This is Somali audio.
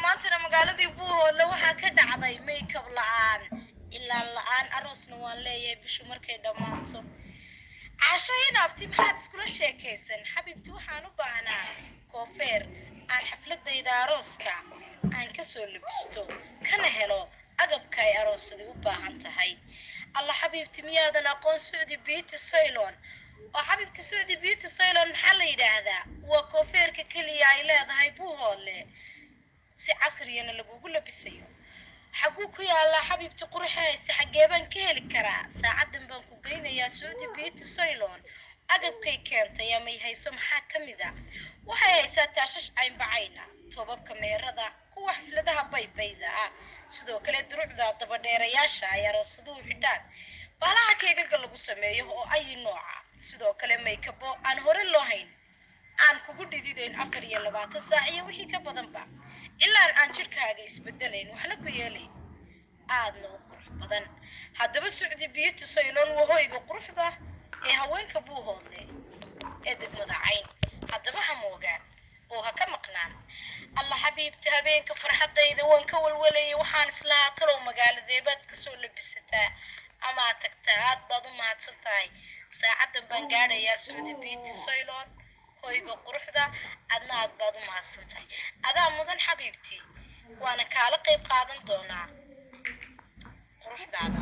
maantana magaaladii Buuhoodle waxaa ka dhacday makeup la'aan ilaa la'aan aroosna waan leeyahay bishu markay dhamaato cashayna abti maxaad iskula sheekaysan xabibti waxaan u baahnaa koofeer aan xafladayda arooska aan ka soo labisto kana helo agabka ay aroosadu u baahan tahay alla xabibti miyaadan aqoon Saudi Beauty Salon oo xabibti Saudi Beauty Salon maxaa la yiraahdaa waa koofeerka kaliya ay leedahay Buuhoodle si casriyana lagugu labisayo xaguu ku yaala xabibti qurxaysa xageeban ka heli karaa saacadan baan ku geynayaa Saudi Beauty Salon agabkay keentay ama hayso maxaa kamid ah waxay haysaa taashash cayn bacayna toobabka meerada kuwa xafladaha baybayda sidoo kale duruucda daba dheerayaasha ay aroosadu xidhaan baalaha keega lagu sameeyo oo ay nooca sidoo kale makeup aan hore loo hayn aan kugu dhidideyn 24 saac iyo wixii ka badanba ilaa aan jirkaaga isbedelayn waxna ku yeelay aadna u qurux badan haddaba Saudi Beauty Salon waa hoyga quruxda ee haweenka Buuhoodle ee degmada Cayn haddaba hamoogaan oo ha ka maqnaan alla xabiibti habeenka farxadayda waan ka walwalay waxaan islaa talow magaaladeebad ka soo labisataa ama tagtaa aad baad u mahadsantahay saacadan baan gaadhayaa Saudi Beauty Salon hoyga quruxda adna aad baad u mahadsantahay adaa mudan xabiibti waana kaala qayb qaadan doonaa quruxdaada